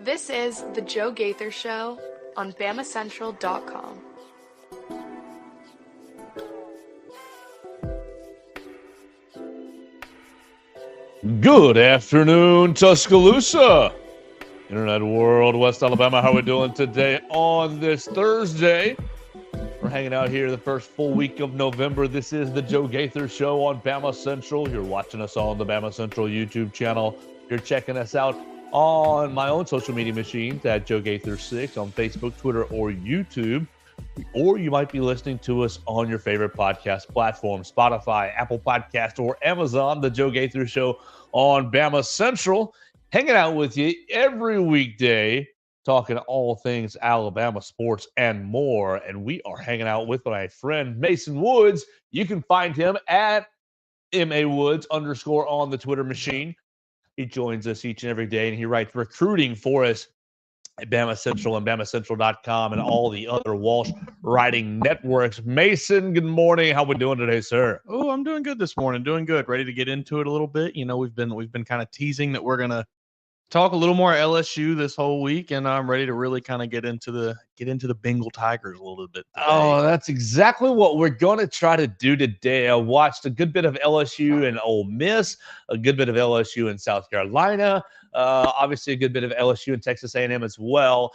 This is The Joe Gaither Show on BamaCentral.com. Good afternoon, Tuscaloosa, Internet World, West Alabama. How are we doing today on this Thursday? We're hanging out here the first full week of November. This is the Joe Gaither Show on Bama Central. You're watching us on the Bama Central YouTube channel. You're checking us out on my own social media machines at Joe Gaither 6 on Facebook, Twitter, or YouTube. Or you might be listening to us on your favorite podcast platform, Spotify, Apple Podcast, or Amazon, the Joe Gaither Show on Bama Central. Hanging out with you every weekday, talking all things Alabama sports and more. And we are hanging out with my friend Mason Woods. You can find him at MAWoods_ on the Twitter machine. He joins us each and every day, and he writes recruiting for us at Bama Central and BamaCentral.com and all the other Walsh writing networks. Mason, good morning. How we doing today, sir? Oh, I'm doing good this morning. Doing good. Ready to get into it a little bit. You know, we've been kind of teasing that we're gonna talk a little more LSU this whole week, and I'm ready to really kind of get into the Bengal Tigers a little bit today. Oh, that's exactly what we're going to try to do today. I watched a good bit of LSU and Ole Miss, a good bit of LSU and South Carolina, obviously a good bit of LSU and Texas A&M as well.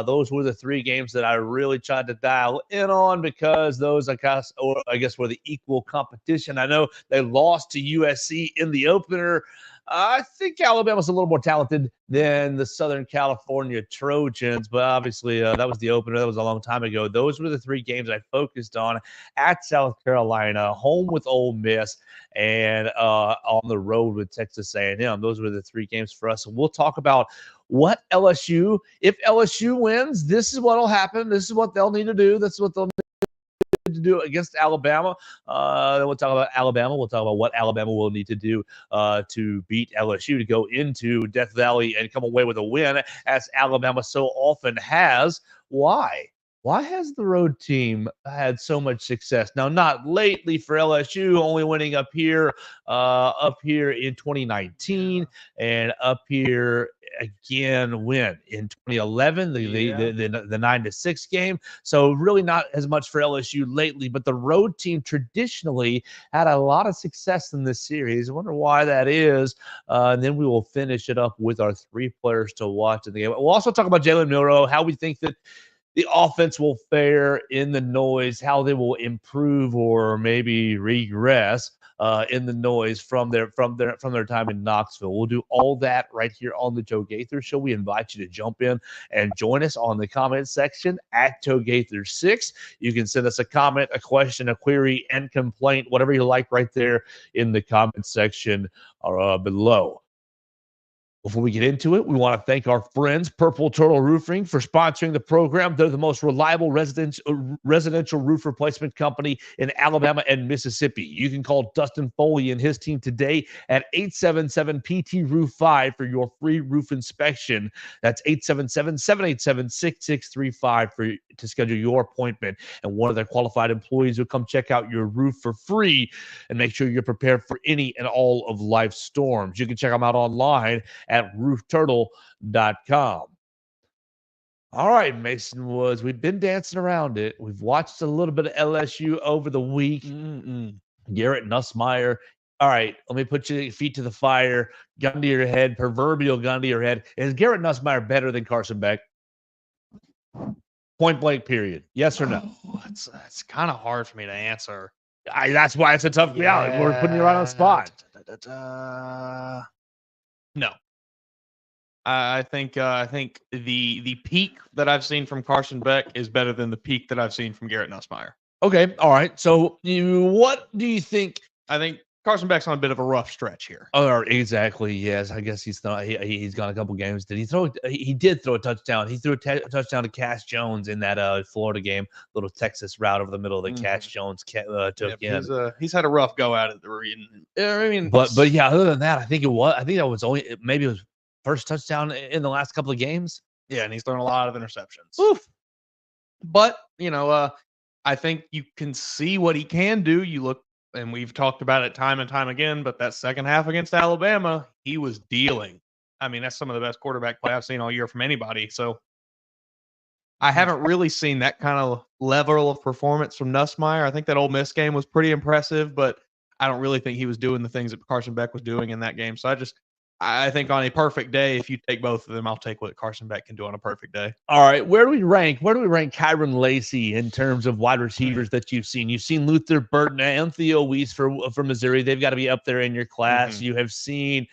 Those were the three games that I really tried to dial in on because those, I guess, were the equal competition. I know they lost to USC in the opener. I think Alabama's a little more talented than the Southern California Trojans, but obviously that was the opener. That was a long time ago. Those were the three games I focused on at South Carolina, home with Ole Miss, and on the road with Texas A&M. Those were the three games for us. And we'll talk about what LSU, if LSU wins, this is what will happen. This is what they'll need to do. This is what they'll to do against Alabama. Then we'll talk about Alabama. We'll talk about what Alabama will need to do to beat LSU to go into Death Valley and come away with a win, as Alabama so often has. Why? Why has the road team had so much success? Now, not lately for LSU, only winning up here in 2019 and up here again when in 2011 the 9-6 game. So really not as much for LSU lately, but the road team traditionally had a lot of success in this series. I wonder why that is. And then we will finish it up with our three players to watch in the game. We'll also talk about Jalen Milroe, how we think that the offense will fare in the noise, how they will improve or maybe regress in the noise from their time in Knoxville. We'll do all that right here on the Joe Gaither Show. We invite you to jump in and join us on the comment section at Joe Gaither 6. You can send us a comment, a question, a query, and complaint, whatever you like, right there in the comment section below. Before we get into it, we want to thank our friends, Purple Turtle Roofing, for sponsoring the program. They're the most reliable residential roof replacement company in Alabama and Mississippi. You can call Dustin Foley and his team today at 877-PT-ROOF-5 for your free roof inspection. That's 877-787-6635 to schedule your appointment. And one of their qualified employees will come check out your roof for free and make sure you're prepared for any and all of life's storms. You can check them out online at roofturtle.com. All right, Mason Woods, we've been dancing around it. We've watched a little bit of LSU over the week. Garrett Nussmeier. All right, let me put your feet to the fire, gun to your head, proverbial gun to your head. Is Garrett Nussmeier better than Carson Beck? Point blank, period. Yes or no? Oh, it's kind of hard for me to answer. That's why it's a tough reality. We're putting you right on the spot. No. I think the peak that I've seen from Carson Beck is better than the peak that I've seen from Garrett Nussmeier. Okay, all right. So what do you think? I think Carson Beck's on a bit of a rough stretch here. Oh, exactly. Yes, I guess he's gone a couple games. Did he throw? He did throw a touchdown. He threw a touchdown to Cash Jones in that Florida game, little Texas route over the middle that Cash Jones took in. He's had a rough go at it. But yeah, other than that, I think that was maybe it was first touchdown in the last couple of games. Yeah, and he's thrown a lot of interceptions. Oof. But I think you can see what he can do. You look. And we've talked about it time and time again, but that second half against Alabama, he was dealing. I mean, that's some of the best quarterback play I've seen all year from anybody. So I haven't really seen that kind of level of performance from Nussmeier. I think that Ole Miss game was pretty impressive, but I don't really think he was doing the things that Carson Beck was doing in that game. So I think on a perfect day, if you take both of them, I'll take what Carson Beck can do on a perfect day. All right, where do we rank Kyron Lacy in terms of wide receivers that you've seen? You've seen Luther Burton and Theo Weiss for Missouri. They've got to be up there in your class. Mm-hmm. You have seen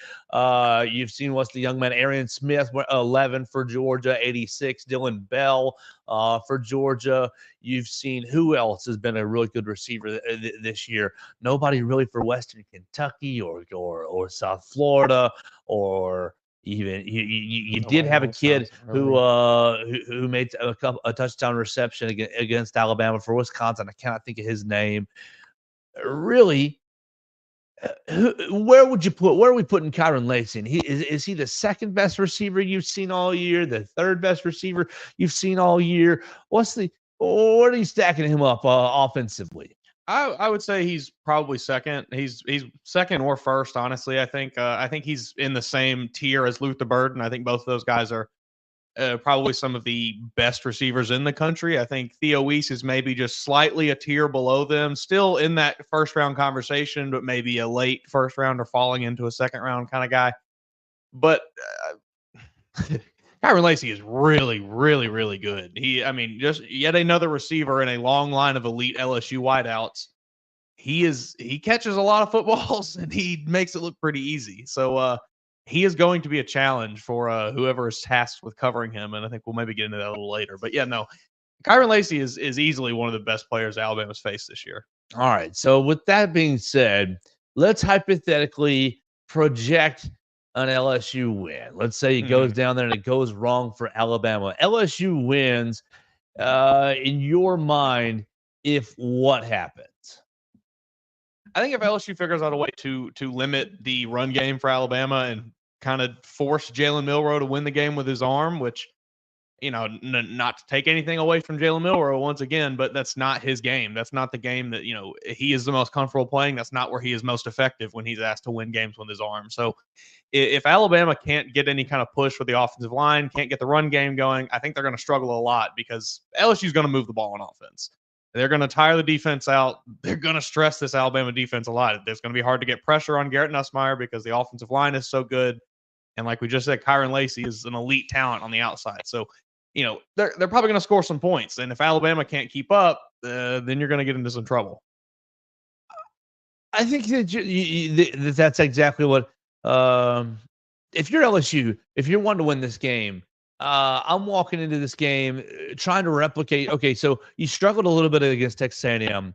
what's the young man, Arian Smith, 11 for Georgia, 86. Dylan Bell for Georgia. You've seen who else has been a really good receiver this year? Nobody really for Western Kentucky or South Florida or even you did have a kid who made a touchdown reception against Alabama for Wisconsin. I cannot think of his name. Really, where are we putting Kyron Lacy? Is he the second best receiver you've seen all year? The third best receiver you've seen all year? What are you stacking him up offensively? I would say he's probably second. He's second or first, honestly. I think he's in the same tier as Luther Burden. I think both of those guys are probably some of the best receivers in the country. I think Theo Weiss is maybe just slightly a tier below them, still in that first round conversation, but maybe a late first round or falling into a second round kind of guy. But Kyron Lacy is really, really, really good. Just yet another receiver in a long line of elite LSU wideouts. He catches a lot of footballs and he makes it look pretty easy. So he is going to be a challenge for whoever is tasked with covering him. And I think we'll maybe get into that a little later. But yeah, no, Kyron Lacy is easily one of the best players Alabama's faced this year. All right. So with that being said, let's hypothetically project an LSU win. Let's say it goes down there and it goes wrong for Alabama. LSU wins. In your mind, if what happens? I think if LSU figures out a way to limit the run game for Alabama and kind of force Jalen Milroe to win the game with his arm, which, not to take anything away from Jalen Milroe once again, but that's not his game. That's not the game that, he is the most comfortable playing. That's not where he is most effective when he's asked to win games with his arm. So if Alabama can't get any kind of push with the offensive line, can't get the run game going, I think they're going to struggle a lot because LSU is going to move the ball on offense. They're going to tire the defense out. They're going to stress this Alabama defense a lot. It's going to be hard to get pressure on Garrett Nussmeier because the offensive line is so good. And like we just said, Kyron Lacy is an elite talent on the outside. So, they're probably going to score some points. And if Alabama can't keep up, then you're going to get into some trouble. I think that that's exactly what if you're LSU, if you're wanting to win this game, I'm walking into this game trying to replicate. Okay, so you struggled a little bit against Texas A&M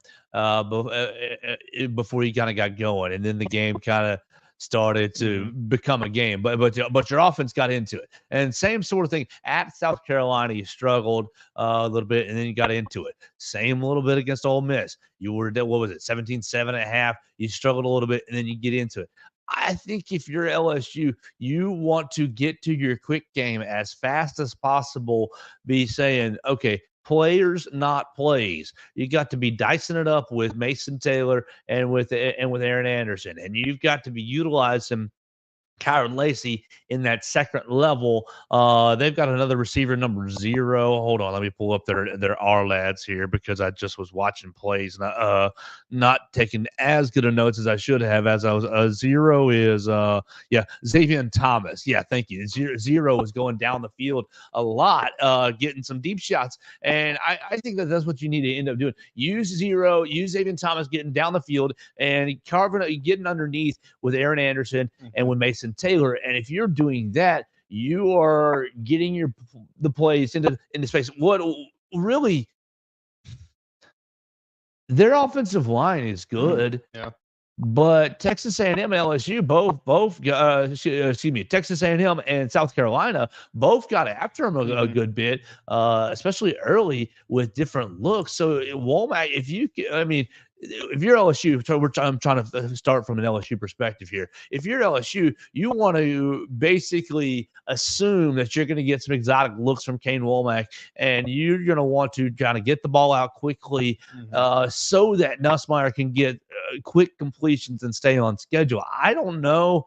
before you kind of got going, and then the game kind of started to become a game. But your offense got into it, and same sort of thing at South Carolina. You struggled a little bit, and then you got into it. Same little bit against Ole Miss. You were 17-7 at half. You struggled a little bit, and then you get into it. I think if you're LSU, you want to get to your quick game as fast as possible, be saying, okay, players, not plays. You got to be dicing it up with Mason Taylor and with Aaron Anderson, and you've got to be utilizing Kyron Lacy in that second level. They've got another receiver, number 0. Hold on, let me pull up their R lads here because I just was watching plays, not taking as good of notes as I should have. As I was 0 is Xavier Thomas. Yeah, thank you. 0 is going down the field a lot, getting some deep shots, and I think that's what you need to end up doing. Use Xavier Thomas getting down the field and getting underneath with Aaron Anderson and with Mason Taylor. And if you're doing that, you are getting the plays into space. What really, their offensive line is good. Yeah. But Texas A&M and LSU Texas A&M and South Carolina both got after him a good bit, especially early with different looks. So Womack, if you're LSU, I'm trying to start from an LSU perspective here. If you're LSU, you want to basically assume that you're going to get some exotic looks from Kane Womack, and you're going to want to kind of get the ball out quickly so that Nussmeier can get quick completions and stay on schedule. I don't know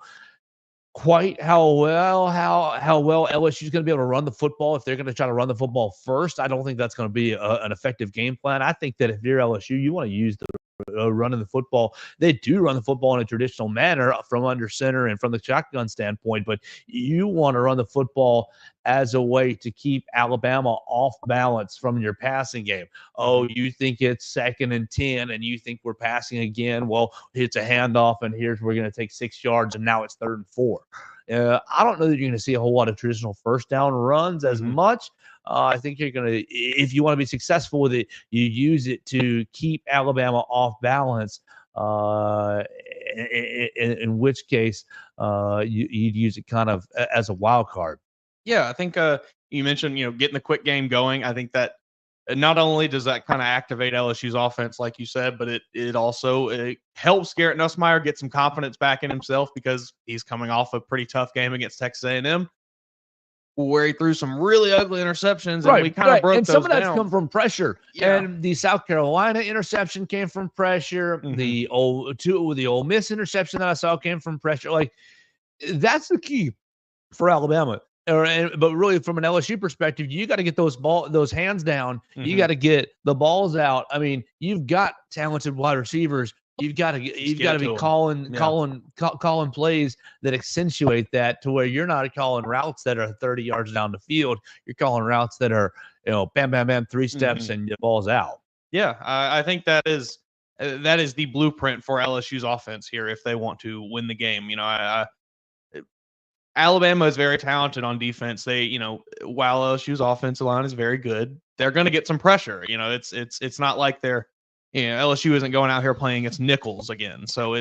quite how well LSU is going to be able to run the football if they're going to try to run the football first. I don't think that's going to be an effective game plan. I think that if you're LSU, you want to use the running the football. They do run the football in a traditional manner from under center and from the shotgun standpoint, but you want to run the football as a way to keep Alabama off balance from your passing game. Oh, you think it's 2nd and 10 and you think we're passing again? Well, it's a handoff and here's we're going to take 6 yards and now it's 3rd and 4. I don't know that you're going to see a whole lot of traditional first down runs as much. I think you're going to, if you want to be successful with it, you use it to keep Alabama off balance. In which case, you'd use it kind of as a wild card. Yeah, I think you mentioned getting the quick game going. I think that not only does that kind of activate LSU's offense, like you said, but it also helps Garrett Nussmeier get some confidence back in himself because he's coming off a pretty tough game against Texas A&M, where he threw some really ugly interceptions, and we kind of broke and those some of that's down. come from pressure. Yeah. And the South Carolina interception came from pressure. The Ole Miss interception that I saw came from pressure. Like, that's the key for Alabama. But really, from an LSU perspective, you got to get those hands down. You got to get the balls out. I mean, you've got talented wide receivers. You've got to be calling plays that accentuate that to where you're not calling routes that are 30 yards down the field. You're calling routes that are bam, bam, bam, 3 steps and the ball's out. Yeah, I think that is the blueprint for LSU's offense here if they want to win the game. Alabama is very talented on defense. They, while LSU's offensive line is very good, they're going to get some pressure. It's not like LSU isn't going out here playing against nickels again. So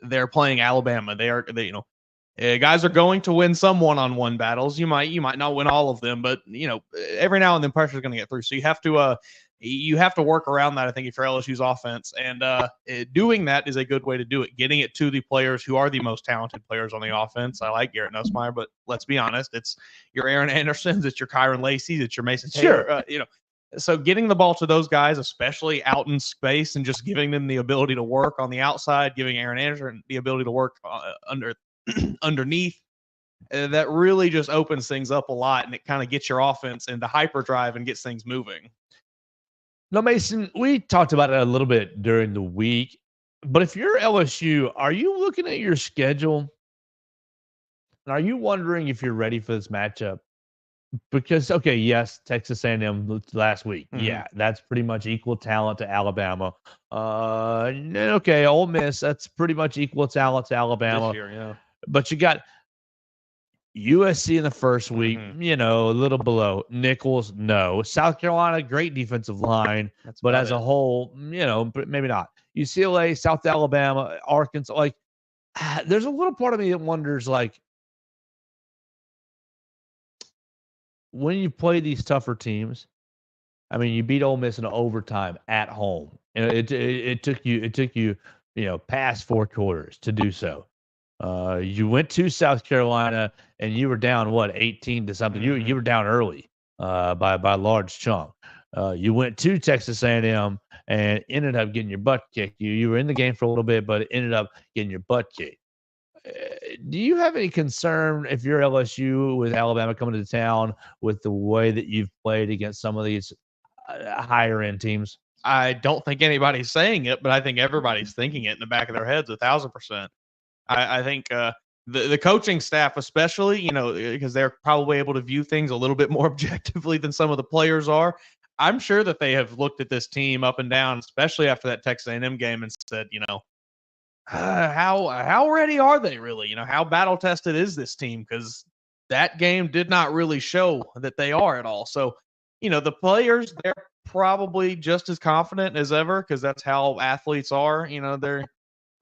they're playing Alabama. Guys are going to win some one-on-one battles. You might not win all of them, but every now and then pressure is going to get through. So you have to work around that, I think, if you're LSU's offense. And doing that is a good way to do it. Getting it to the players who are the most talented players on the offense. I like Garrett Nussmeier, but let's be honest, it's your Aaron Andersons, it's your Kyron Lacey, it's your Mason Taylor. Sure. So getting the ball to those guys, especially out in space, and just giving them the ability to work on the outside, giving Aaron Anderson the ability to work underneath, that really just opens things up a lot, and it kind of gets your offense into hyperdrive and gets things moving. Now, Mason, we talked about it a little bit during the week, but if you're LSU, are you looking at your schedule? And are you wondering if you're ready for this matchup? Because, okay, yes, Texas A&M last week. Yeah, that's pretty much equal talent to Alabama. Okay, Ole Miss, that's pretty much equal talent to Alabama. This year, yeah. But you got USC in the first week, a little below. Nichols, no. South Carolina, great defensive line, but as a whole, maybe not. UCLA, South Alabama, Arkansas, like, there's a little part of me that wonders, like, when you play these tougher teams, I mean, you beat Ole Miss in overtime at home, and it took you, past 4 quarters to do so. You went to South Carolina and you were down 18 to something. You were down early by a large chunk. You went to Texas A&M and ended up getting your butt kicked. You were in the game for a little bit, but ended up getting your butt kicked. Do you have any concern if you're LSU with Alabama coming to town with the way that you've played against some of these higher end teams? I don't think anybody's saying it, but I think everybody's thinking it in the back of their heads 1,000%. I think the coaching staff, especially, because they're probably able to view things a little bit more objectively than some of the players are. I'm sure that they have looked at this team up and down, especially after that Texas A&M game, and said, how ready are they really? How battle tested is this team? Because that game did not really show that they are at all. So, the players, they're probably just as confident as ever because that's how athletes are.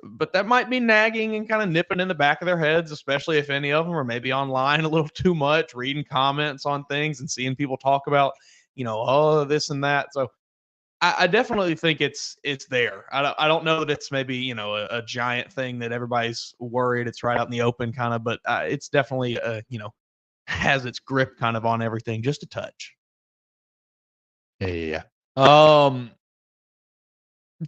But that might be nagging and kind of nipping in the back of their heads, especially if any of them are maybe online a little too much, reading comments on things and seeing people talk about, this and that. So I definitely think it's there. I don't know that it's maybe, a giant thing that everybody's worried it's right out in the open kind of, but it's definitely, has its grip kind of on everything just a touch. Yeah. So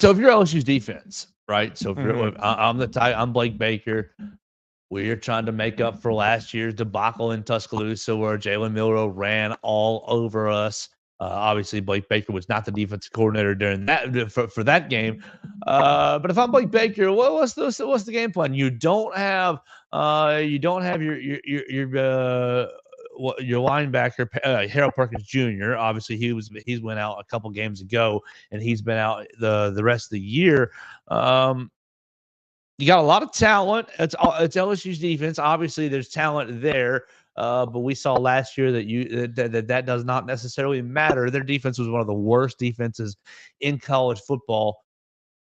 if you're LSU's defense, right? So if you're, I'm Blake Baker. We are trying to make up for last year's debacle in Tuscaloosa where Jalen Milroe ran all over us. Obviously, Blake Baker was not the defensive coordinator during that for that game. But if I'm Blake Baker, what's the game plan? You don't have your linebacker Harold Perkins Jr. Obviously, he's went out a couple games ago, and he's been out the rest of the year. You got a lot of talent. It's LSU's defense. Obviously, there's talent there. But we saw last year that does not necessarily matter. Their defense was one of the worst defenses in college football.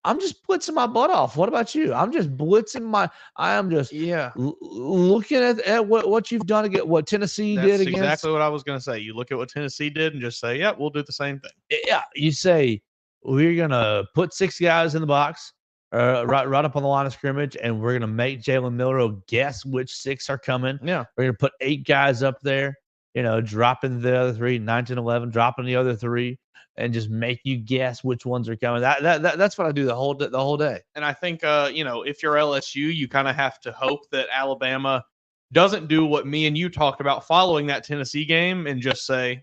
I'm just blitzing my butt off. What about you? I'm just blitzing my. I am just looking at what you've done against what Tennessee did against. Exactly what I was going to say. You look at what Tennessee did and just say, "Yep, we'll do the same thing." Yeah, you say we're gonna put 6 guys in the box. Right up on the line of scrimmage, and we're gonna make Jalen Milroe guess which 6 are coming. Yeah, we're gonna put 8 guys up there, dropping the other 3, 9, 10, 11, dropping the other 3, and just make you guess which ones are coming. That's what I do the whole day. And I think if you're LSU, you kind of have to hope that Alabama doesn't do what me and you talked about following that Tennessee game and just say,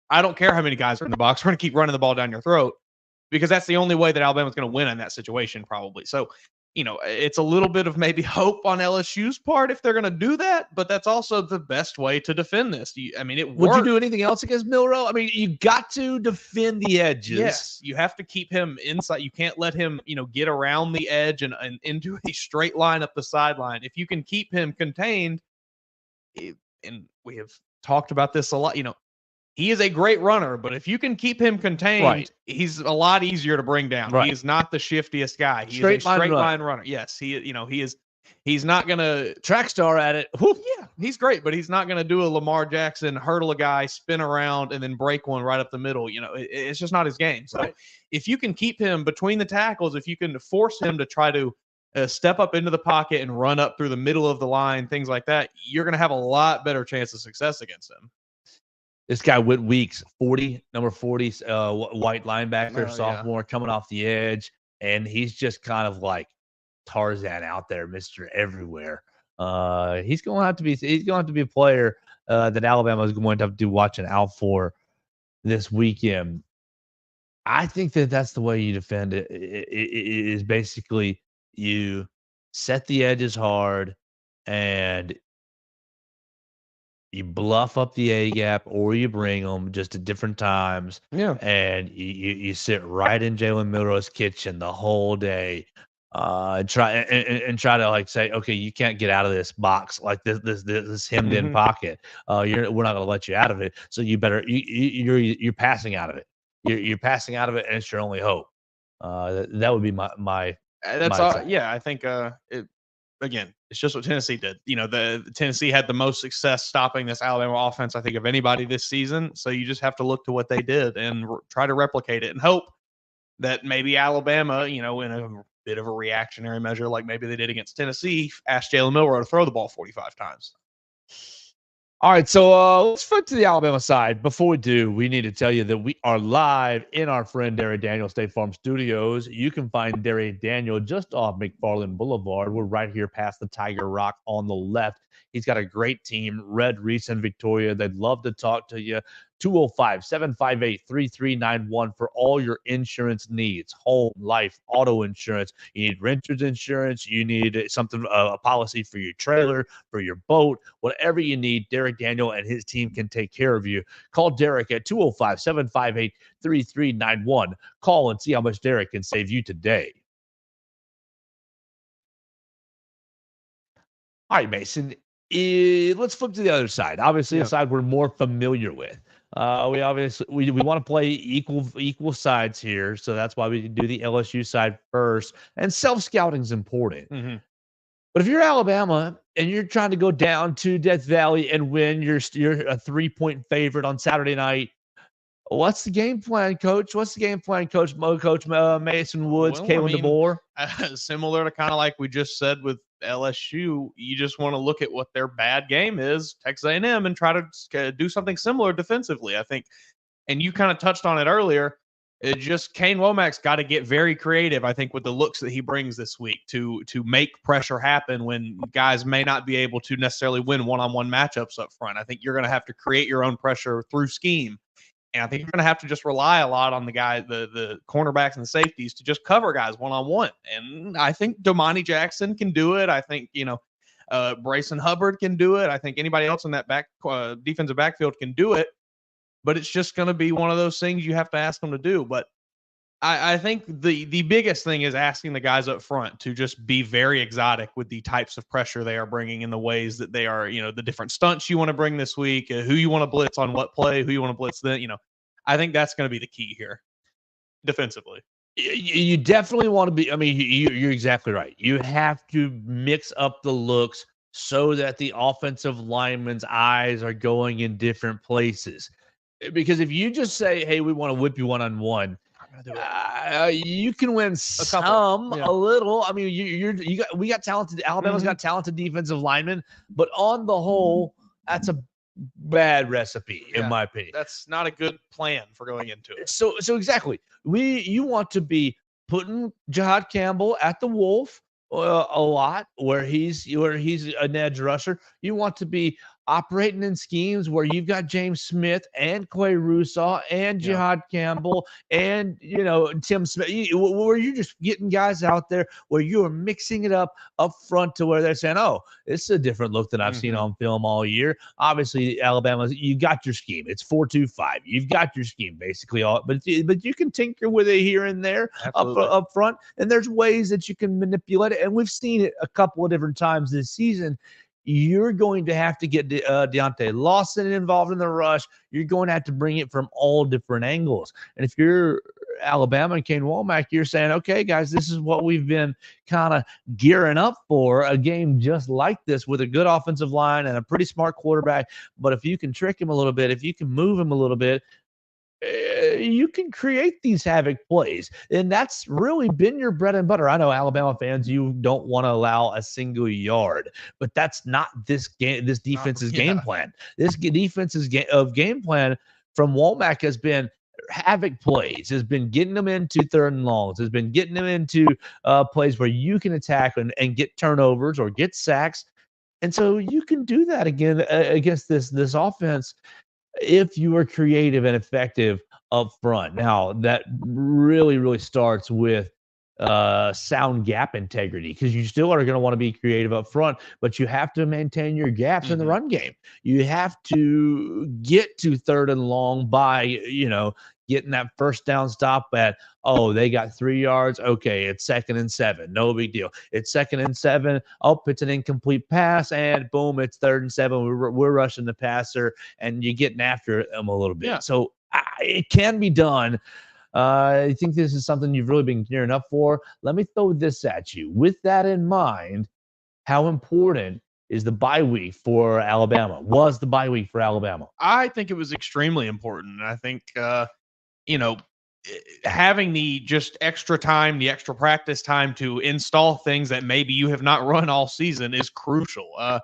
"I don't care how many guys are in the box. We're gonna keep running the ball down your throat." Because that's the only way that Alabama's going to win in that situation, probably. So, it's a little bit of maybe hope on LSU's part if they're going to do that, but that's also the best way to defend this. It Would you do anything else against Milroe? I mean, you got to defend the edges. Yes, you have to keep him inside. You can't let him, get around the edge and into a straight line up the sideline. If you can keep him contained, and we have talked about this a lot, he is a great runner, but if you can keep him contained, he's a lot easier to bring down. He is not the shiftiest guy. He's a straight line runner. Yes, he is. He's not gonna track star at it. Yeah, he's great, but he's not gonna do a Lamar Jackson, hurdle a guy, spin around, and then break one right up the middle. It's just not his game. So if you can keep him between the tackles, if you can force him to try to step up into the pocket and run up through the middle of the line, things like that, you're gonna have a lot better chance of success against him. This guy Whit Weeks, number 40, white linebacker, sophomore, coming off the edge, and he's just kind of like Tarzan out there, Mr. Everywhere. He's going to have to be a player that Alabama is going to have to do watching out for this weekend. I think that's the way you defend it. It is basically you set the edges hard and you bluff up the A gap or you bring them just at different times. Yeah. And you sit right in Jalen Milroe's kitchen the whole day. Try to like say, okay, you can't get out of this box like this hemmed in pocket. We're not going to let you out of it. So you better you're passing out of it. You're passing out of it, and it's your only hope. That would be my. That's all. Yeah, I think again, it's just what Tennessee did. The Tennessee had the most success stopping this Alabama offense, I think, of anybody this season. So you just have to look to what they did and try to replicate it and hope that maybe Alabama, in a bit of a reactionary measure, like maybe they did against Tennessee, asked Jalen Milroe to throw the ball 45 times. All right, so let's flip to the Alabama side. Before we do, we need to tell you that we are live in our friend Derek Daniel State Farm Studios. You can find Derek Daniel just off McFarland Boulevard. We're right here past the Tiger Rock on the left. He's got a great team, Red, Reese, and Victoria. They'd love to talk to you. 205-758-3391 for all your insurance needs, home, life, auto insurance. You need renter's insurance. You need something, a policy for your trailer, for your boat, whatever you need. Derek Daniel and his team can take care of you. Call Derek at 205-758-3391. Call and see how much Derek can save you today. All right, Mason. Let's flip to the other side. Obviously, a side we're more familiar with. We want to play equal sides here, so that's why we do the LSU side first. And self-scouting is important. Mm-hmm. But if you're Alabama and you're trying to go down to Death Valley and win, you're a 3-point favorite on Saturday night. What's the game plan, Coach? Coach Mason Woods, Kalen DeBoer? Similar to kind of like we just said with LSU, you just want to look at what their bad game is, Texas A&M, and try to do something similar defensively, I think. And you kind of touched on it earlier. It just Kane Womack's got to get very creative, I think, with the looks that he brings this week to make pressure happen when guys may not be able to necessarily win one-on-one matchups up front. I think you're going to have to create your own pressure through scheme. And I think you're going to have to just rely a lot on the guy, the cornerbacks and the safeties to just cover guys one-on-one. And I think Domani Jackson can do it. I think, Bryson Hubbard can do it. I think anybody else in that defensive backfield can do it. But it's just going to be one of those things you have to ask them to do. But I think the biggest thing is asking the guys up front to just be very exotic with the types of pressure they are bringing in the ways that they are, the different stunts you want to bring this week, who you want to blitz on what play, who you want to blitz then, I think that's going to be the key here defensively. You definitely want to be, you're exactly right. You have to mix up the looks so that the offensive lineman's eyes are going in different places. Because if you just say, hey, we want to whip you one-on-one, you can win a little. I mean, we got talented. Alabama's got talented defensive linemen, but on the whole, that's a bad recipe, in my opinion. That's not a good plan for going into it. So exactly. You want to be putting Jihad Campbell at the Wolf a lot, where he's an edge rusher. You want to be operating in schemes where you've got James Smith and Quay Russaw and Jihad Campbell and, Tim Smith, where you're just getting guys out there where you are mixing it up front to where they're saying, oh, it's a different look than I've seen on film all year. Obviously, Alabama, you got your scheme. It's 4-2-5. You've got your scheme basically all, but you can tinker with it here and there up front. And there's ways that you can manipulate it. And we've seen it a couple of different times this season. You're going to have to get Deontay Lawson involved in the rush. You're going to have to bring it from all different angles. And if you're Alabama and Kane Womack, you're saying, okay, guys, this is what we've been kind of gearing up for, a game just like this with a good offensive line and a pretty smart quarterback. But if you can trick him a little bit, if you can move him a little bit, you can create these havoc plays, and that's really been your bread and butter. I know Alabama fans, you don't want to allow a single yard, but that's not this defense's game plan. This defense's game plan from Womack has been havoc plays, has been getting them into third and longs, has been getting them into plays where you can attack and get turnovers or get sacks, and so you can do that again against this offense if you are creative and effective up front. Now, that really, really starts with sound gap integrity, because you still are going to want to be creative up front, but you have to maintain your gaps in the run game. You have to get to third and long by, getting that first down stop at, oh, they got 3 yards. Okay, it's 2nd and 7. No big deal. It's 2nd and 7. Oh, it's an incomplete pass, and boom, it's 3rd and 7. We're rushing the passer, and you're getting after them a little bit. Yeah. So it can be done. I think this is something you've really been gearing up for. Let me throw this at you. With that in mind, how important is the bye week for Alabama? Was the bye week for Alabama? I think it was extremely important. And I think, having the just extra time, the extra practice time to install things that maybe you have not run all season is crucial. At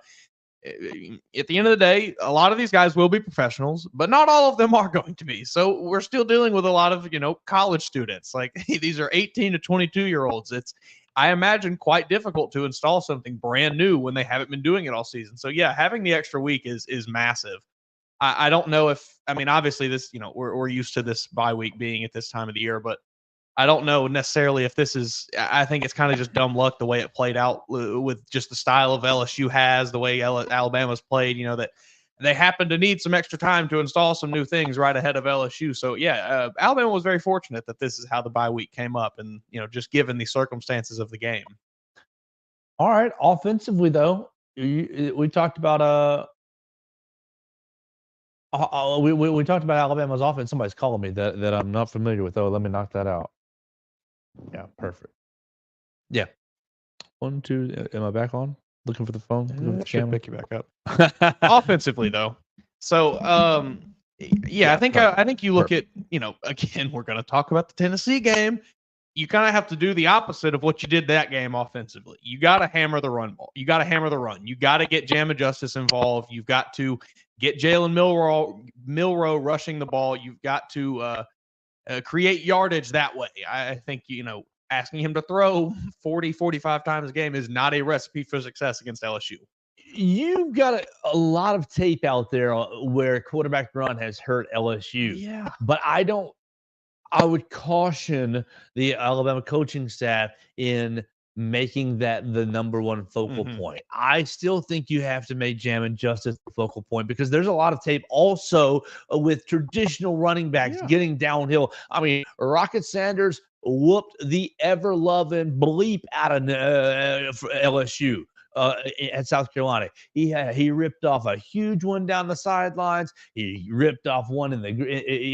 the end of the day, a lot of these guys will be professionals, but not all of them are going to be. So we're still dealing with a lot of, college students. Like these are 18 to 22-year-olds. It's, I imagine, quite difficult to install something brand new when they haven't been doing it all season. So yeah, having the extra week is massive. I don't know if, obviously this, we're used to this bye week being at this time of the year, but I don't know necessarily if this is, I think it's kind of just dumb luck the way it played out with just the style of LSU has, the way Alabama's played, that they happen to need some extra time to install some new things right ahead of LSU. So yeah, Alabama was very fortunate that this is how the bye week came up, and, just given the circumstances of the game. All right. Offensively though, we talked about, we talked about Alabama's offense. Somebody's calling me that I'm not familiar with. Oh, let me knock that out. Yeah, perfect. Yeah. 1, 2. Am I back on? Looking for the phone. Should pick you back up. Offensively, though. So, yeah, I think you look at, again, we're going to talk about the Tennessee game. You kind of have to do the opposite of what you did that game offensively. You got to hammer the run ball. You got to hammer the run. You got to get Jamma Justice involved. You've got to get Jalen Milroe rushing the ball. You've got to create yardage that way. I think, asking him to throw 40, 45 times a game is not a recipe for success against LSU. You've got a lot of tape out there where quarterback run has hurt LSU. Yeah. But I would caution the Alabama coaching staff in making that the number one focal point. I still think you have to make Jamin Justice the focal point because there's a lot of tape also with traditional running backs getting downhill. I mean, Rocket Sanders whooped the ever-loving bleep out of LSU. At South Carolina, he ripped off a huge one down the sidelines. He ripped off one in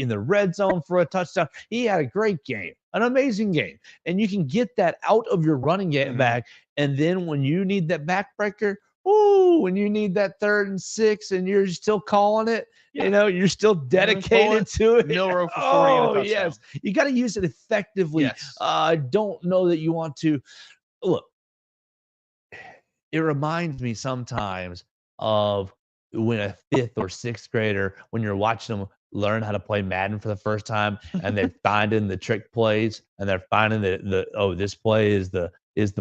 the red zone for a touchdown. He had a great game, an amazing game, and you can get that out of your running game back. And then when you need that backbreaker, when you need that 3rd and 6, and you're still calling it, you're still dedicated to it. Milrow for 40 and a touchdown. Yes, you got to use it effectively. Yes. I don't know that you want to look. It reminds me sometimes of when a 5th or 6th grader, when you're watching them learn how to play Madden for the first time, and they're finding the trick plays, and they're finding this play is the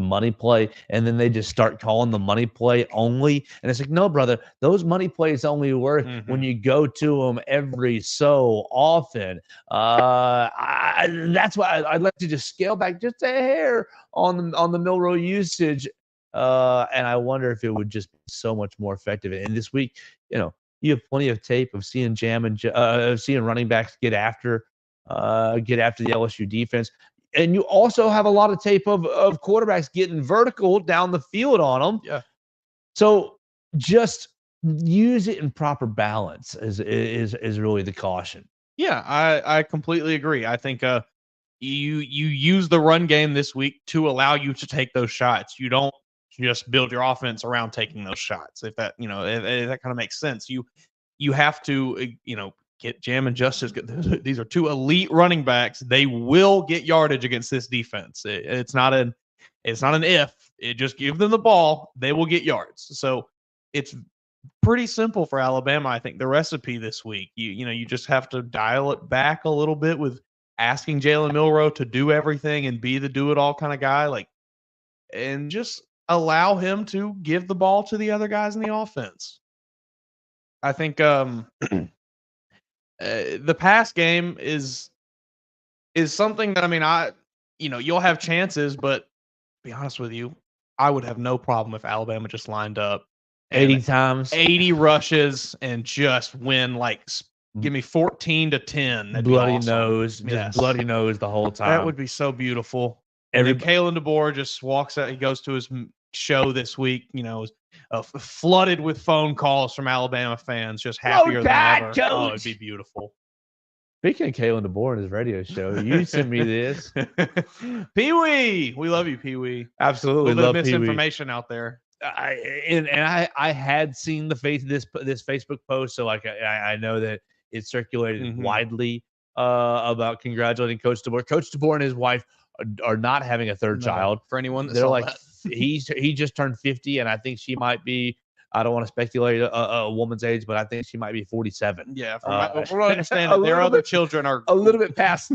money play, and then they just start calling the money play only, and it's like, no, brother, those money plays only work when you go to them every so often. That's why I'd like to just scale back just a hair on the Milrow usage. And I wonder if it would just be so much more effective. And this week, you have plenty of tape of seeing seeing running backs get after the LSU defense. And you also have a lot of tape of quarterbacks getting vertical down the field on them. Yeah. So just use it in proper balance is really the caution. Yeah, I completely agree. I think you use the run game this week to allow you to take those shots. You don't just build your offense around taking those shots. If that, if that kind of makes sense, you have to, get Jamin Justice. These are 2 elite running backs. They will get yardage against this defense. It's not an if. It just give them the ball. They will get yards. So it's pretty simple for Alabama. I think the recipe this week, you just have to dial it back a little bit with asking Jalen Milrow to do everything and be the do-it-all kind of guy, and just allow him to give the ball to the other guys in the offense. I think the pass game is something that, you'll have chances, but to be honest with you, I would have no problem if Alabama just lined up 80 times, 80 rushes, and just win give me 14-10. That'd bloody be awesome. nose, just bloody nose the whole time. That would be so beautiful. And then Kalen DeBoer just walks out. He goes to his show this week, flooded with phone calls from Alabama fans, just happier than ever. Coach. Oh, it'd be beautiful. Speaking of Kalen DeBoer and his radio show, you sent me this. Pee-wee, we love you, Pee-wee. Absolutely, a little love bit of Pee-wee. Misinformation out there. I had seen this Facebook post, so I know that it circulated widely about congratulating Coach DeBoer. Coach DeBoer and his wife are not having a third child. For anyone that they're saw like that. he just turned 50, and I think she might be. I don't want to speculate a woman's age, but I think she might be 47. Yeah, from what I understand, their other children are a little bit past,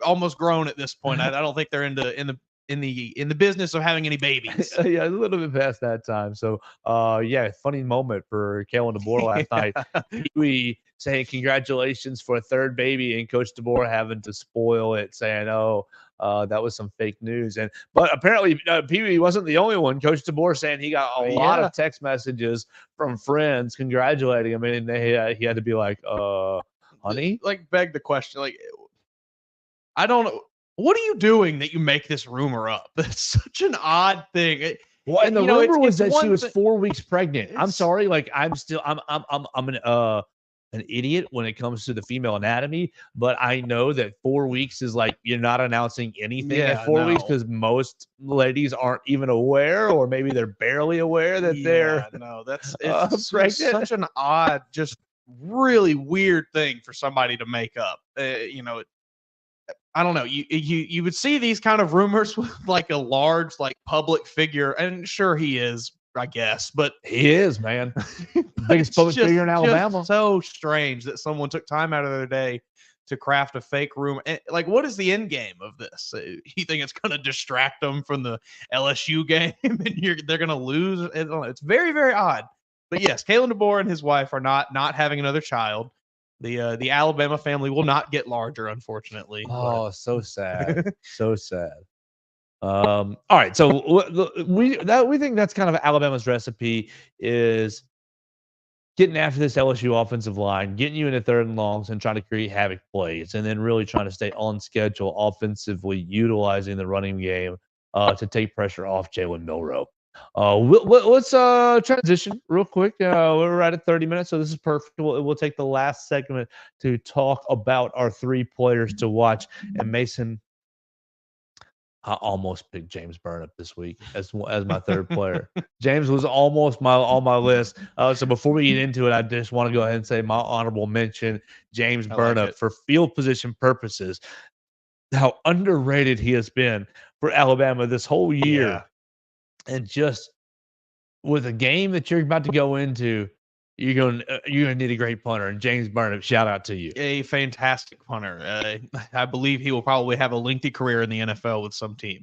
almost grown at this point. I don't think they're in the business of having any babies. Yeah, a little bit past that time. So, funny moment for Kalen DeBoer last night. We saying congratulations for a 3rd baby, and Coach DeBoer having to spoil it, saying, that was some fake news. But apparently, Pee-wee wasn't the only one. Coach DeBoer saying he got a lot of text messages from friends congratulating him, and he had to be like, honey? Beg the question. I don't know. What are you doing that you make this rumor up? That's such an odd thing. Well, and the rumor was that she was 4 weeks pregnant. I'm sorry. I'm an idiot when it comes to the female anatomy, but I know that 4 weeks is you're not announcing anything at 4 weeks because most ladies aren't even aware, or maybe they're barely aware that they're it's pregnant. Such an odd, just really weird thing for somebody to make up. I don't know. You would see these kind of rumors with a large public figure, and sure he is, I guess, but he is, man. Biggest public figure in Alabama. So strange that someone took time out of their day to craft a fake room. Like, what is the end game of this? You think it's going to distract them from the LSU game and they're going to lose? It's very, very odd. But yes, Kalen DeBoer and his wife are not having another child. The Alabama family will not get larger, unfortunately. Oh, so sad. So sad. All right. So we think that's kind of Alabama's recipe is getting after this LSU offensive line, getting you into third and longs and trying to create havoc plays, and then really trying to stay on schedule offensively, utilizing the running game to take pressure off Jalen Milroe. Let's transition real quick. We're right at 30 minutes, so this is perfect. We'll take the last segment to talk about our 3 players to watch. And Mason, I almost picked James Burnip this week as my 3rd player. James was almost on my list. So before we get into it, I just want to go ahead and say my honorable mention, James Burnip, for field position purposes. How underrated he has been for Alabama this whole year. Yeah. And just with a game that you're about to go into, you're gonna need a great punter. And James Burnip, shout out to you. A fantastic punter. I believe he will probably have a lengthy career in the NFL with some team.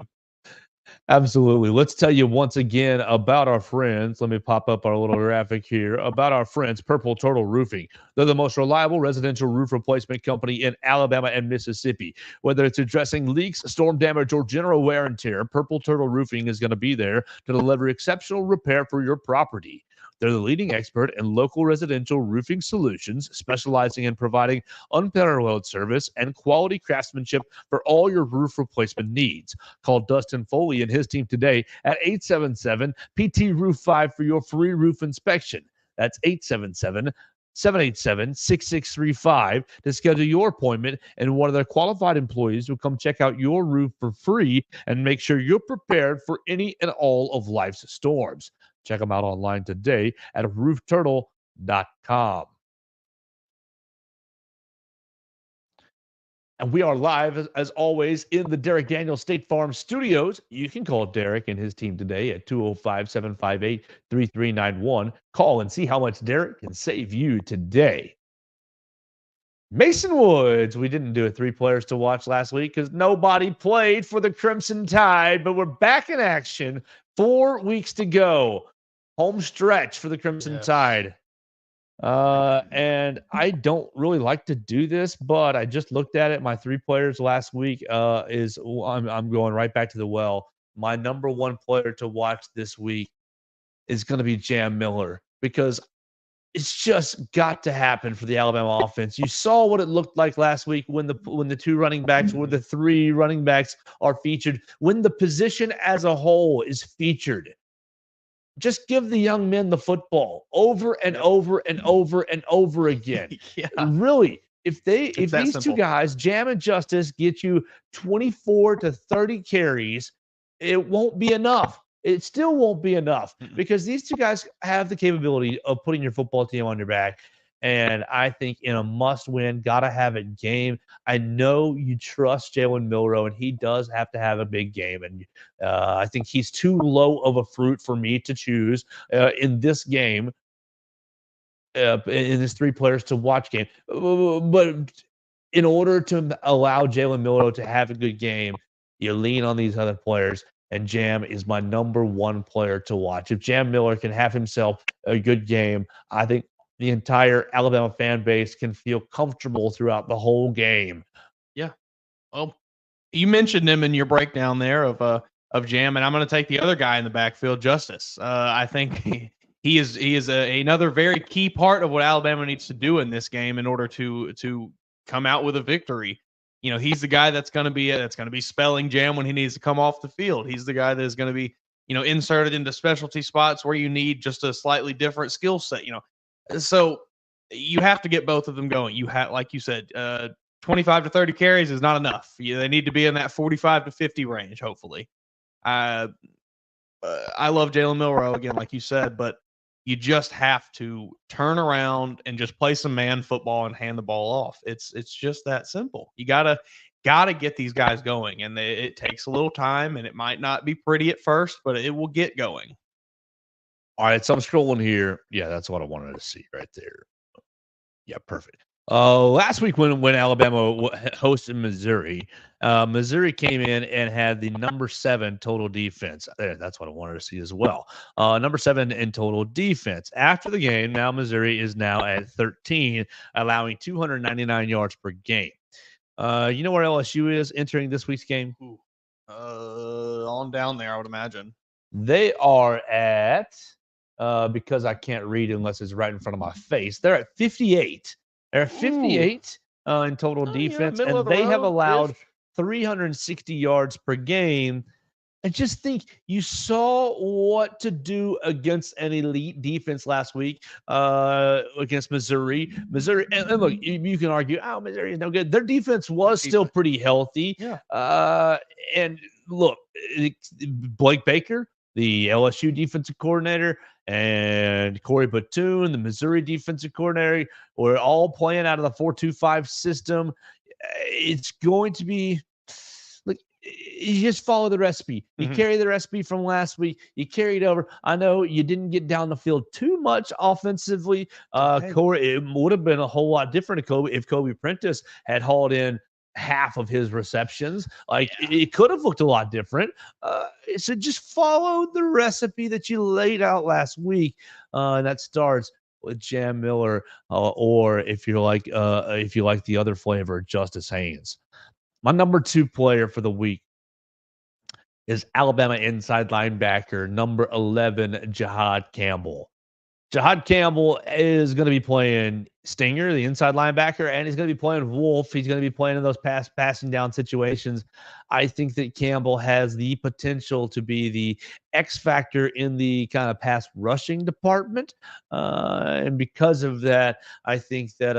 Absolutely. Let's tell you once again about our friends. Let me pop up our little graphic here about our friends, Purple Turtle Roofing. They're the most reliable residential roof replacement company in Alabama and Mississippi. Whether it's addressing leaks, storm damage, or general wear and tear, Purple Turtle Roofing is going to be there to deliver exceptional repair for your property. They're the leading expert in local residential roofing solutions, specializing in providing unparalleled service and quality craftsmanship for all your roof replacement needs. Call Dustin Foley and his team today at 877-PT-ROOF-5 for your free roof inspection. That's 877-787-6635 to schedule your appointment, and one of their qualified employees will come check out your roof for free and make sure you're prepared for any and all of life's storms. Check them out online today at roofturtle.com. And we are live, as always, in the Derek Daniels State Farm Studios. You can call Derek and his team today at 205-758-3391. Call and see how much Derek can save you today. Mason Woods. We didn't do a 3 players to watch last week because nobody played for the Crimson Tide, but we're back in action. 4 weeks to go. Home stretch for the Crimson Tide. And I don't really like to do this, but I just looked at it. My 3 players last week I'm going right back to the well. My number 1 player to watch this week is going to be Jam Miller, because it's just got to happen for the Alabama offense. You saw what it looked like last week when the 2 running backs or the 3 running backs are featured. When the position as a whole is featured, just give the young men the football over and over and over and over again. Really, if these simple 2 guys, Jam and Justice, get you 24 to 30 carries, it won't be enough. It still won't be enough because these 2 guys have the capability of putting your football team on your back. And I think in a must-win, gotta have it game, I know you trust Jalen Milroe, and he does have to have a big game. And I think he's too low of a fruit for me to choose in this game, in this 3 players to watch game. But in order to allow Jalen Milroe to have a good game, you lean on these other players. And Jam is my number 1 player to watch. If Jam Miller can have himself a good game, I think the entire Alabama fan base can feel comfortable throughout the whole game. Yeah. Well, you mentioned him in your breakdown there of Jam, and I'm going to take the other guy in the backfield, Justice. I think he is another very key part of what Alabama needs to do in this game in order to come out with a victory. You know, he's the guy that's going to be spelling Jam when he needs to come off the field. He's the guy that is going to be, inserted into specialty spots where you need just a slightly different skill set. So you have to get both of them going. You have, like you said, 25 to 30 carries is not enough. They need to be in that 45 to 50 range, hopefully. I love Jalen Milroe, again, like you said, but you just have to turn around and just play some man football and hand the ball off. It's just that simple. You gotta get these guys going, and it takes a little time, and it might not be pretty at first, but it will get going. All right, so I'm scrolling here. Yeah, that's what I wanted to see right there. Yeah, perfect. Last week when Alabama hosted Missouri, Missouri came in and had the number 7 total defense. That's what I wanted to see as well. Number 7 in total defense. After the game, now Missouri is now at 13, allowing 299 yards per game. You know where LSU is entering this week's game? On down there, I would imagine. They are at, because I can't read unless it's right in front of my face, they're at 58. They're at 58 in total defense, and they have allowed 360 yards per game. I just think you saw what to do against an elite defense last week against Missouri. And look, you can argue, oh, Missouri is no good. Their defense was still pretty healthy. Yeah. And look, Blake Baker, the LSU defensive coordinator, and Corey Batoon, the Missouri defensive coordinator, were all playing out of the 4-2-5 system. It's going to be like you just follow the recipe. You carry the recipe from last week. You carry it over. I know you didn't get down the field too much offensively. Corey, it would have been a whole lot different if Kobe Prentice had hauled in half of his receptions. It could have looked a lot different. So just follow the recipe that you laid out last week. And that starts with Jam Miller, or if you like the other flavor, Justice Haynes. My number 2 player for the week is Alabama inside linebacker number 11, Jihad Campbell. Jihad Campbell is going to be playing Stinger, the inside linebacker, and he's going to be playing Wolf. He's going to be playing in those passing down situations. I think that Campbell has the potential to be the X factor in the kind of pass rushing department. And because of that, I think that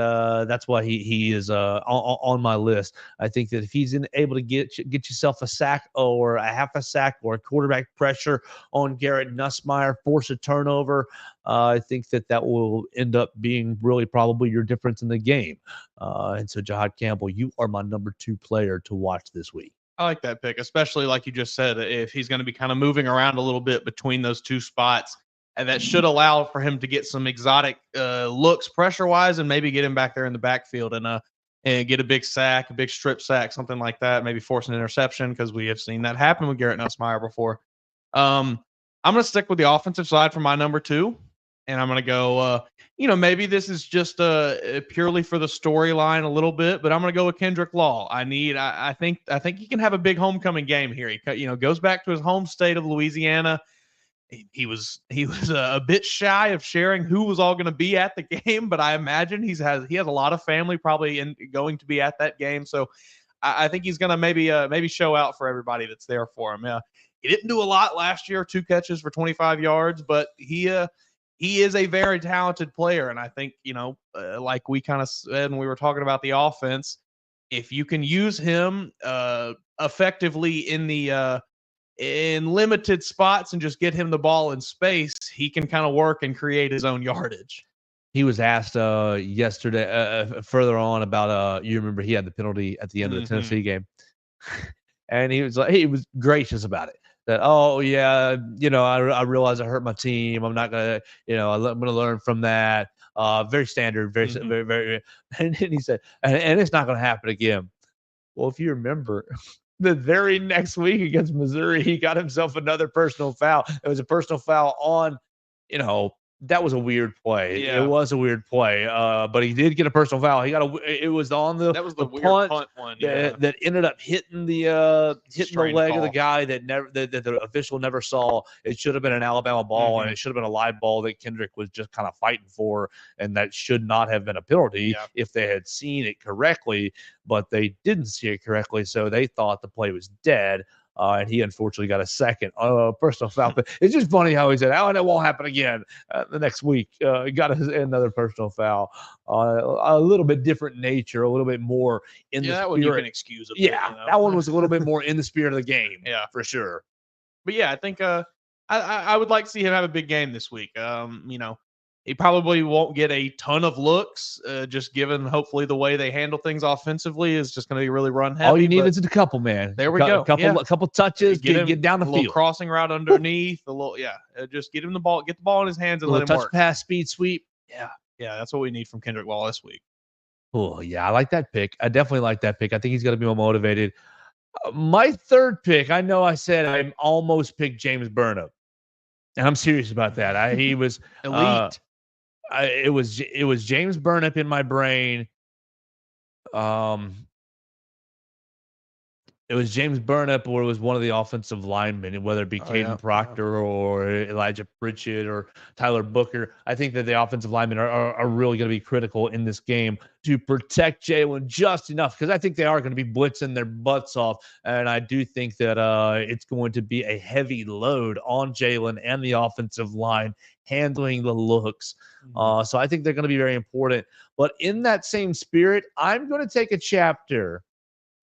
that's why he is on my list. I think that if he's able to get yourself a sack or a half a sack or a quarterback pressure on Garrett Nussmeier, force a turnover, I think that will end up being really probably your difference in the game. And so Jihad Campbell, you are my number 2 player to watch this week. I like that pick, especially like you just said, if he's going to be kind of moving around a little bit between those 2 spots, and that should allow for him to get some exotic looks pressure-wise and maybe get him back there in the backfield and get a big sack, a big strip sack, something like that, maybe force an interception, because we have seen that happen with Garrett Nussmeier before. I'm going to stick with the offensive side for my number 2. And I'm going to go, maybe this is just purely for the storyline a little bit, but I'm going to go with Kendrick Law. I think he can have a big homecoming game here. He, goes back to his home state of Louisiana. He was a bit shy of sharing who was all going to be at the game, but I imagine he has a lot of family probably going to be at that game. So I think he's going to maybe show out for everybody that's there for him. Yeah, he didn't do a lot last year, 2 catches for 25 yards, but he is a very talented player. And I think, like we kind of said when we were talking about the offense, if you can use him effectively in limited spots and just get him the ball in space, he can kind of work and create his own yardage. He was asked yesterday further on about, you remember he had the penalty at the end of the Tennessee game. And he was gracious about it. That, oh yeah, I realize I hurt my team. I'm not gonna, I'm gonna learn from that. Very standard, very, very, very. And then he said, and it's not gonna happen again. Well, if you remember, the very next week against Missouri, he got himself another personal foul. It was a personal foul on, that was a weird play. Yeah. It was a weird play. But he did get a personal foul. It was on the weird punt one. That ended up hitting the leg of the guy that the official never saw. It should have been an Alabama ball, and it should have been a live ball that Kendrick was just kind of fighting for, and that should not have been a penalty if they had seen it correctly, but they didn't see it correctly, so they thought the play was dead. And he unfortunately got a second personal foul. But it's just funny how he said, "Oh, and it won't happen again." The next week, he got another personal foul. A little bit different nature, a little bit more in the spirit. That one you can excuse a bit. That one was a little bit more in the spirit of the game. Yeah, for sure. But yeah, I think I would like to see him have a big game this week. He probably won't get a ton of looks, just given hopefully the way they handle things offensively is just going to be really run heavy. All you need is a couple, man. There we go. A couple touches, get down the field. Crossing route underneath, just get him the ball, get the ball in his hands and let him work. Pass, speed, sweep. Yeah, that's what we need from Kendrick Law this week. Oh, yeah, I like that pick. I definitely like that pick. I think he's going to be more motivated. My third pick, I know I said I almost picked James Burnham, and I'm serious about that. He was Elite. it was James Burnham in my brain. Um, It was James Burnip or it was one of the offensive linemen, whether it be Oh, yeah. Caden Proctor or Elijah Pritchett or Tyler Booker. I think that the offensive linemen are really going to be critical in this game to protect Jalen just enough because I think they are going to be blitzing their butts off. And I do think that it's going to be a heavy load on Jalen and the offensive line handling the looks. So I think they're going to be very important. But in that same spirit, I'm going to take a chapter.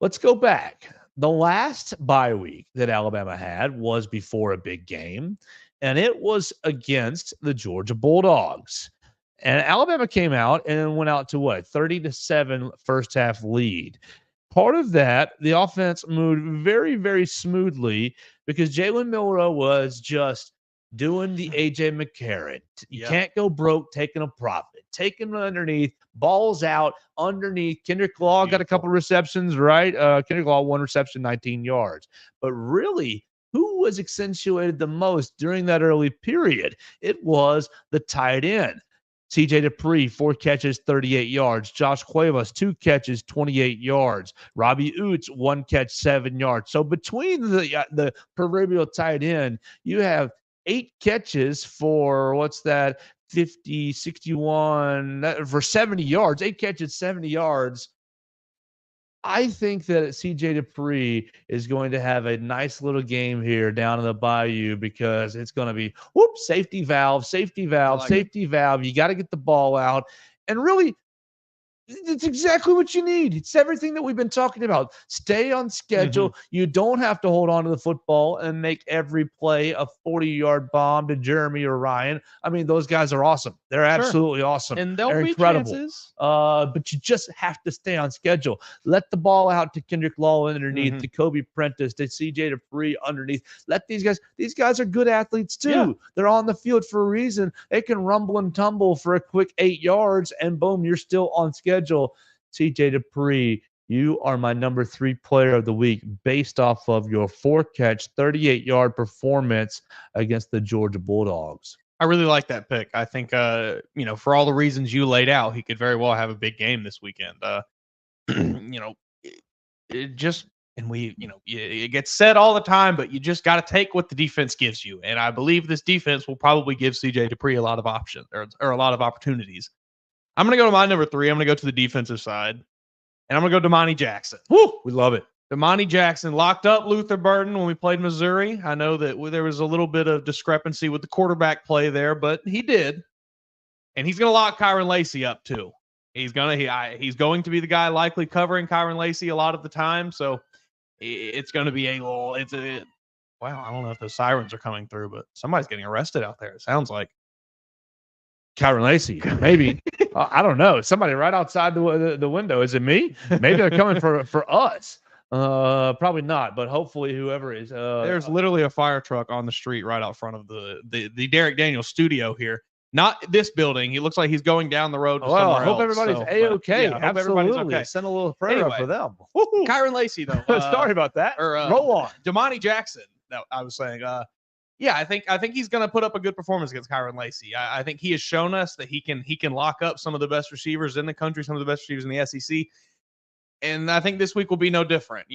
Let's go back. The last bye week that Alabama had was before a big game, and it was against the Georgia Bulldogs. And Alabama came out and went out to what? 30-7 first half lead. Part of that, the offense moved very, very smoothly because Jalen Milroe was just doing the AJ McCarron. You can't go broke taking a profit, taking underneath, balls out underneath. Kendrick Law got a couple of receptions, right? Kendrick Law, 1 reception, 19 yards. But really, who was accentuated the most during that early period? It was the tight end. CJ Dupree, 4 catches, 38 yards. Josh Cuevas, 2 catches, 28 yards. Robbie Oots, 1 catch, 7 yards. So between the proverbial tight end, you have 8 catches for what's that? 50, 61 for 70 yards, 8 catches, 70 yards. I think that CJ Dupree is going to have a nice little game here down in the Bayou because it's going to be safety valve, safety valve, safety valve. You got to get the ball out. And really, it's exactly what you need. It's everything that we've been talking about. Stay on schedule. You don't have to hold on to the football and make every play a 40-yard bomb to Jeremy or Ryan. I mean, those guys are awesome. They're absolutely awesome. And they'll be incredible. chances. But you just have to stay on schedule. Let the ball out to Kendrick Law underneath, to Kobe Prentice, to CJ Dupree underneath. Let these guys are good athletes too. Yeah. They're on the field for a reason. They can rumble and tumble for a quick 8 yards and boom, you're still on schedule. CJ Dupree, you are my number 3 player of the week based off of your 4-catch, 38-yard performance against the Georgia Bulldogs. I really like that pick. I think, for all the reasons you laid out, he could very well have a big game this weekend. It just, and it gets said all the time, but you just got to take what the defense gives you. And I believe this defense will probably give CJ Dupree a lot of options or a lot of opportunities. I'm going to go to my number 3. I'm going to go to the defensive side, and I'm going to go Damani Jackson. Woo, we love it. Damani Jackson locked up Luther Burden when we played Missouri. I know that there was a little bit of discrepancy with the quarterback play there, but he did. And he's going to lock Kyron Lacey up too. He's going to be the guy likely covering Kyron Lacey a lot of the time. So it's going to be wow, I don't know if the sirens are coming through, but somebody's getting arrested out there. It sounds like. Kyron Lacey, maybe. I don't know. Somebody right outside the window. Is it me? Maybe they're coming for us. Probably not, but hopefully whoever is. There's literally a fire truck on the street right out front of the Derek Daniels studio here. Not this building. He looks like he's going down the road to somewhere I hope else. everybody's A-okay. Yeah, Absolutely. okay. Send a little prayer up for them. Woo-hoo. Kyron Lacey, though. Sorry about that. Roll on. Damani Jackson, that I was saying. I think he's going to put up a good performance against Kyron Lacey. I think he has shown us that he can lock up some of the best receivers in the country, some of the best receivers in the SEC. And I think this week will be no different.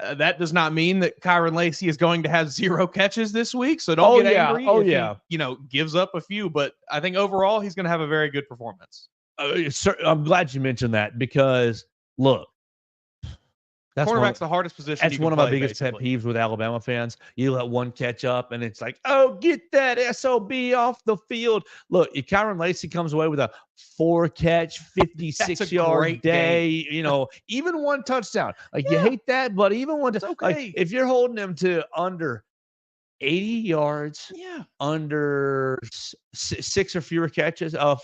That does not mean that Kyron Lacey is going to have 0 catches this week. So don't get angry if he, gives up a few. But I think overall he's going to have a very good performance. I'm glad you mentioned that because, look, Cornerback's the hardest position. That's one of my biggest pet peeves with Alabama fans. You let one catch up, and it's like, oh, get that SOB off the field. Look, if Kyron Lacey comes away with a 4-catch, 56-yard day, even 1 touchdown. You hate that, but even one, okay. If you're holding him to under 80 yards, under 6 or fewer catches, 5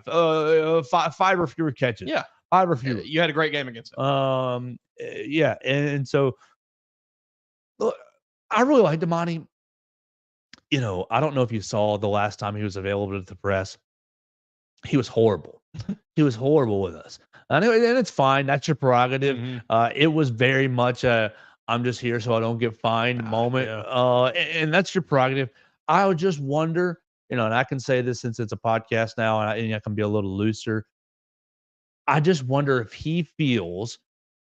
or fewer catches. Yeah. 5 or fewer. You had a great game against him. And so look, I really like Damani. I don't know if you saw the last time he was available to the press. He was horrible. He was horrible with us. Anyway, and it's fine. That's your prerogative. Mhm. It was very much a I'm just here so I don't get fined moment. Yeah. And that's your prerogative. I would just wonder, and I can say this since it's a podcast now, and I can be a little looser. I just wonder if he feels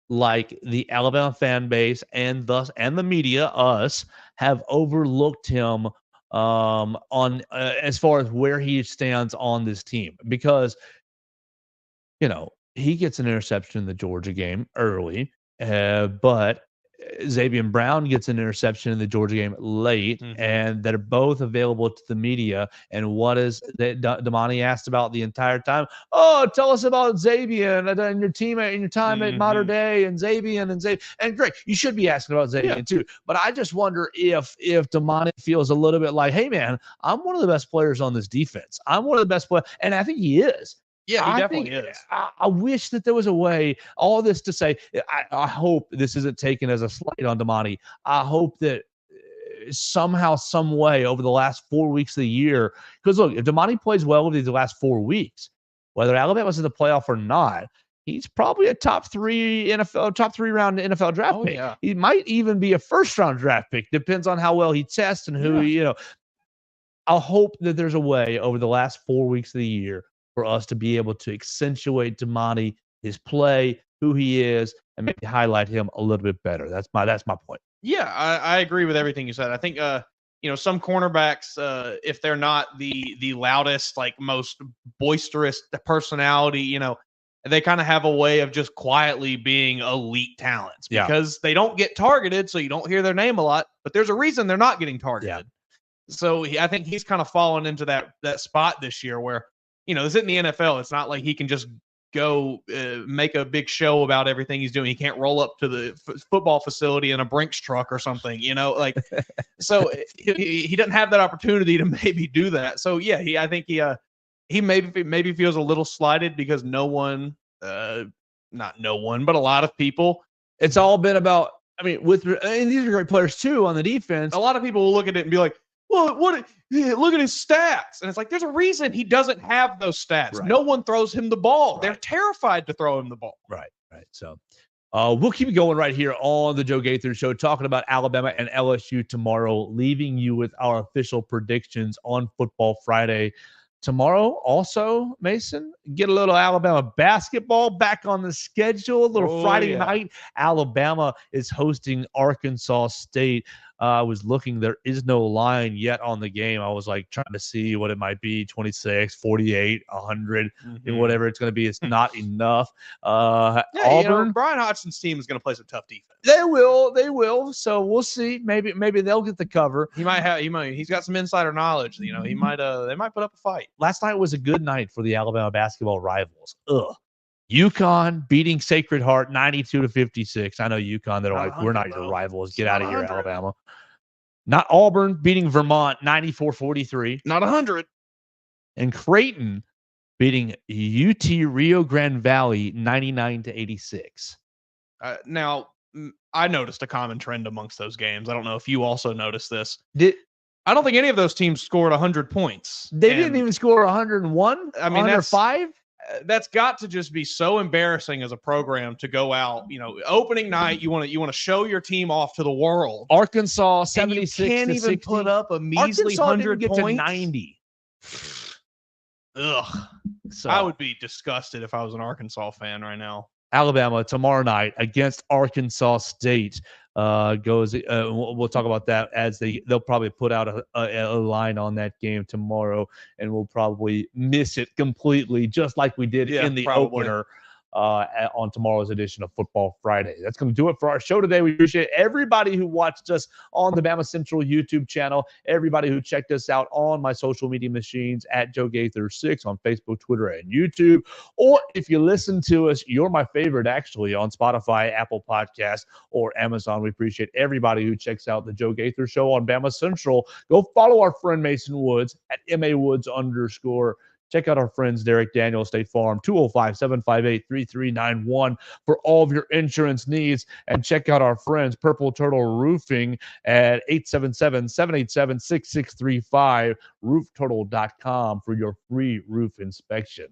like the Alabama fan base and the media, us, have overlooked him on as far as where he stands on this team because he gets an interception in the Georgia game early, but Xavier Brown gets an interception in the Georgia game late, Mhm. and they're both available to the media. And what is that Damani asked about the entire time? Oh, tell us about Xavier and your team and your time at Mater Mhm. Dei and Xavier and Xavier. And great, you should be asking about Xavier Yeah. too. But I just wonder if Damani feels a little bit like, hey man, I'm one of the best players on this defense. I'm one of the best players, and I think he is. Yeah, he I definitely think is. I wish that there was a way. All this to say, I hope this isn't taken as a slight on Damani. I hope that somehow, some way, over the last 4 weeks of the year, because look, if Damani plays well over these last 4 weeks, whether Alabama's in the playoff or not, he's probably a top 3 round NFL draft Oh, pick. yeah. He might even be a first round draft pick. Depends on how well he tests and who I'll hope that there's a way over the last 4 weeks of the year for us to be able to accentuate Damani, his play, who he is, and maybe highlight him a little bit better. That's my point. Yeah, I agree with everything you said. I think some cornerbacks, if they're not the loudest, like most boisterous personality, they kind of have a way of just quietly being elite talents Yeah. because they don't get targeted, so you don't hear their name a lot. But there's a reason they're not getting targeted. So I think he's kind of fallen into that spot this year where, this isn't the NFL. It's not like he can just go make a big show about everything he's doing. He can't roll up to the football facility in a Brinks truck or something, like, so he doesn't have that opportunity to maybe do that. So yeah, I think he maybe feels a little slighted because not no one, but a lot of people. It's all been about, and these are great players too on the defense. A lot of people will look at it and be like, well, look at his stats. And it's like, there's a reason he doesn't have those stats. Right. No one throws him the ball. Right. They're terrified to throw him the ball. Right. So we'll keep going right here on the Joe Gaither Show, talking about Alabama and LSU tomorrow, leaving you with our official predictions on Football Friday. Tomorrow, also, Mason, get a little Alabama basketball back on the schedule. A little Friday night. Alabama is hosting Arkansas State. I was looking. There is no line yet on the game. I was like trying to see what it might be, 26, 48, 100, and whatever it's going to be. It's not enough. Auburn. Brian Hodgson's team is going to play some tough defense. They will. So we'll see. Maybe they'll get the cover. He's got some insider knowledge. They might put up a fight. Last night was a good night for the Alabama basketball rivals. UConn beating Sacred Heart 92-56. I know UConn, they're like, we're not your rivals. Get out of here, Alabama. Not Auburn beating Vermont 94-43. Not 100. And Creighton beating UT Rio Grande Valley 99-86. Now, I noticed a common trend amongst those games. I don't know if you also noticed this. I don't think any of those teams scored 100 points. They didn't even score 101? I mean, 105? That's got to just be so embarrassing as a program to go out, opening night, you want to show your team off to the world. Arkansas 76 and you can't even 60. put up a measly 100 get points. To 90. Ugh. So I would be disgusted if I was an Arkansas fan right now. Alabama tomorrow night against Arkansas State goes. We'll talk about that as they'll probably put out a line on that game tomorrow, and we'll probably miss it completely, just like we did in the opener on tomorrow's edition of Football Friday. That's going to do it for our show today. We appreciate everybody who watched us on the BamaCentral YouTube channel, everybody who checked us out on my social media machines at Joe Gaither 6 on Facebook, Twitter, and YouTube. Or if you listen to us, you're my favorite actually on Spotify, Apple Podcasts, or Amazon. We appreciate everybody who checks out the Joe Gaither Show on BamaCentral. Go follow our friend Mason Woods at MAWoods_. Check out our friends Derek Daniel State Farm, 205-758-3391 for all of your insurance needs. And check out our friends Purple Turtle Roofing at 877-787-6635, rooftotal.com for your free roof inspection.